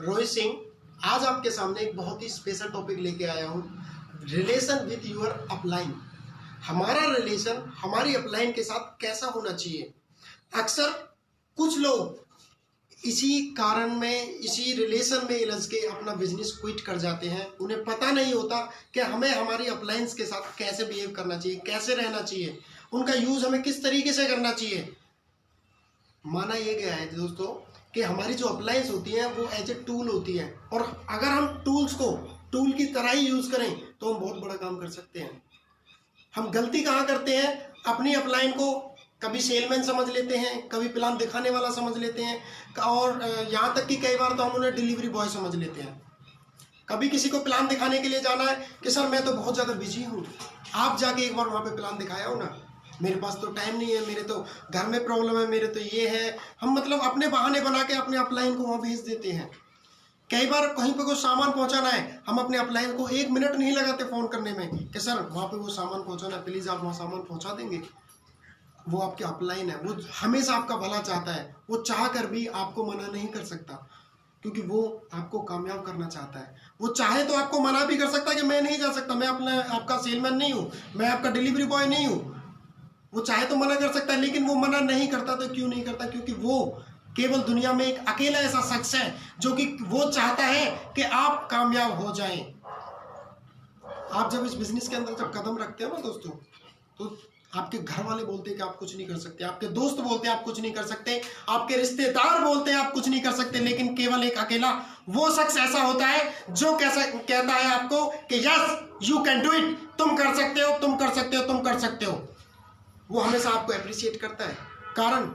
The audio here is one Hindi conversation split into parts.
रोहित सिंह। आज आपके सामने एक बहुत ही स्पेशल टॉपिक लेके आया हूँ, रिलेशन विद यूर अपलाइन। हमारा रिलेशन हमारी अपलाइन के साथ कैसा होना चाहिए। अक्सर कुछ लोग इसी कारण में, इसी रिलेशन में उलझ के अपना बिजनेस क्विट कर जाते हैं। उन्हें पता नहीं होता कि हमें हमारी अपलाइंस के साथ कैसे बिहेव करना चाहिए, कैसे रहना चाहिए, उनका यूज़ हमें किस तरीके से करना चाहिए। माना यह गया है दोस्तों कि हमारी जो अपलाइंस होती हैं वो एज ए टूल होती है, और अगर हम टूल्स को टूल की तरह ही यूज़ करें तो हम बहुत बड़ा काम कर सकते हैं। हम गलती कहाँ करते हैं, अपनी अपलाइन को कभी सेलमैन समझ लेते हैं, कभी प्लान दिखाने वाला समझ लेते हैं, और यहाँ तक कि कई बार तो हम उन्हें डिलीवरी बॉय समझ लेते हैं। कभी किसी को प्लान दिखाने के लिए जाना है कि सर मैं तो बहुत ज़्यादा बिजी हूँ, आप जाके एक बार वहाँ पे प्लान दिखाया हो ना, मेरे पास तो टाइम नहीं है, मेरे तो घर में प्रॉब्लम है, मेरे तो ये है। हम मतलब अपने बहाने बना के अपने अपलाइन को वहाँ भेज देते हैं। कई बार कहीं पे कोई सामान पहुंचाना है, हम अपने अपलाइन को 1 मिनट नहीं लगाते फ़ोन करने में कि सर वहाँ पे वो सामान पहुंचाना है, प्लीज़ आप वहाँ सामान पहुंचा देंगे। वो आपके अपलाइन है, वो हमेशा आपका भला चाहता है, वो चाह कर भी आपको मना नहीं कर सकता, क्योंकि वो आपको कामयाब करना चाहता है। वो चाहे तो आपको मना भी कर सकता है कि मैं नहीं जा सकता, मैं अपना आपका सेलमैन नहीं हूँ, मैं आपका डिलीवरी बॉय नहीं हूँ। वो चाहे तो मना कर सकता है, लेकिन वो मना नहीं करता। तो क्यों नहीं करता? क्योंकि वो केवल दुनिया में एक अकेला ऐसा शख्स है जो कि वो चाहता है कि आप कामयाब हो जाएं। आप जब इस बिजनेस के अंदर जब कदम रखते हो ना दोस्तों, तो आपके घर वाले बोलते हैं कि आप कुछ नहीं कर सकते, आपके दोस्त बोलते हैं आप कुछ नहीं कर सकते, आपके रिश्तेदार बोलते हैं आप कुछ नहीं कर सकते, लेकिन केवल एक अकेला वो शख्स ऐसा होता है जो कैसा कहता है आपको कि yes you can do it, तुम कर सकते हो, तुम कर सकते हो, तुम कर सकते हो। वो हमेशा आपको अप्रिशिएट करता है, कारण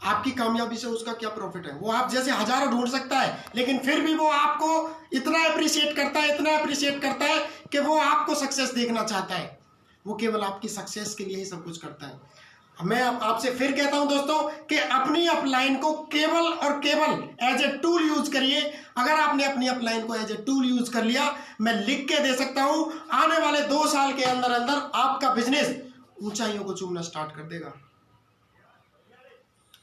आपकी कामयाबी से उसका क्या प्रॉफिट है। वो आप जैसे हजारों ढूंढ सकता है, लेकिन फिर भी वो आपको इतना अप्रिशिएट करता है, इतना अप्रिशिएट करता है कि वो आपको सक्सेस देखना चाहता है। वो केवल आपकी सक्सेस के लिए ही सब कुछ करता है। मैं आपसे फिर कहता हूं दोस्तों कि अपनी अपलाइन को केवल और केवल एज ए टूल यूज करिए। अगर आपने अपनी अपलाइन को एज ए टूल यूज कर लिया, मैं लिख के दे सकता हूं, आने वाले 2 साल के अंदर अंदर आपका बिजनेस ऊंचाइयों को चूमना स्टार्ट कर देगा।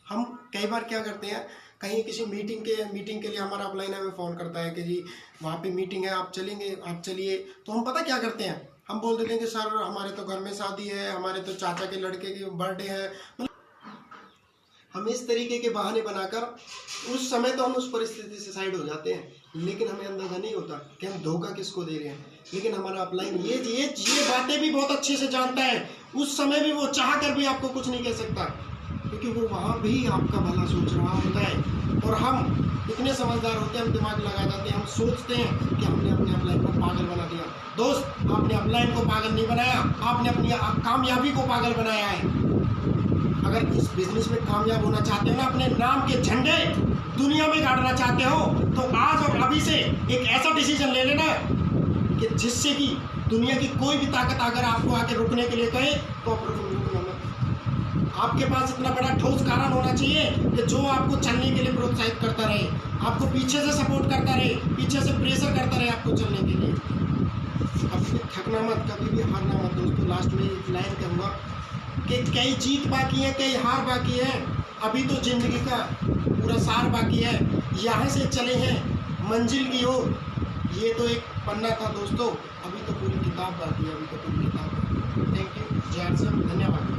हम कई बार क्या करते हैं, कहीं किसी मीटिंग के लिए हमारा अपलाइन हमें फ़ोन करता है कि जी वहाँ पे मीटिंग है, आप चलेंगे, आप चलिए। तो हम पता क्या करते हैं, हम बोल देते हैं कि सर हमारे तो घर में शादी है, हमारे तो चाचा के लड़के की बर्थडे है। हम इस तरीके के बहाने बनाकर उस समय तो हम उस परिस्थिति से साइड हो जाते हैं, लेकिन हमें अंदाजा नहीं होता कि हम धोखा किसको दे रहे हैं। लेकिन हमारा अपलाइन ये बातें भी बहुत अच्छे से जानता है। उस समय भी वो चाह कर भी आपको कुछ नहीं कह सकता, क्योंकि वो वहाँ भी आपका भला सोच रहा होता है। और हम इतने समझदार होते हैं, हम दिमाग लगा जाते हैं, हम सोचते हैं कि हमने अपने अपलाइन को पागल बना दिया। दोस्त, आपने अपलाइन को पागल नहीं बनाया, आपने अपनी कामयाबी को पागल बनाया है। अगर इस बिजनेस में कामयाब होना चाहते हो ना, अपने नाम के झंडे दुनिया में गाड़ना चाहते हो, तो आज और अभी से एक ऐसा डिसीजन ले लेना कि जिससे कि दुनिया की कोई भी ताकत अगर आपको आके रुकने के लिए कहे तो आप रुकना मत। आपके पास इतना बड़ा ठोस कारण होना चाहिए कि जो आपको चलने के लिए प्रोत्साहित करता रहे, आपको पीछे से सपोर्ट करता रहे, पीछे से प्रेशर करता रहे आपको चलने के लिए। कभी थकना मत, कभी भी हारना मत दोस्तों। लास्ट में एक लाइन कहूँगा कि कई जीत बाकी है, कई हार बाकी है, अभी तो जिंदगी का पूरा सार बाकी है। यहाँ से चले हैं मंजिल की ओर, ये तो एक पन्ना था दोस्तों, अभी तो पूरी किताब बाकी है, अभी तो पूरी किताब। थैंक यू, जय हिंद, धन्यवाद।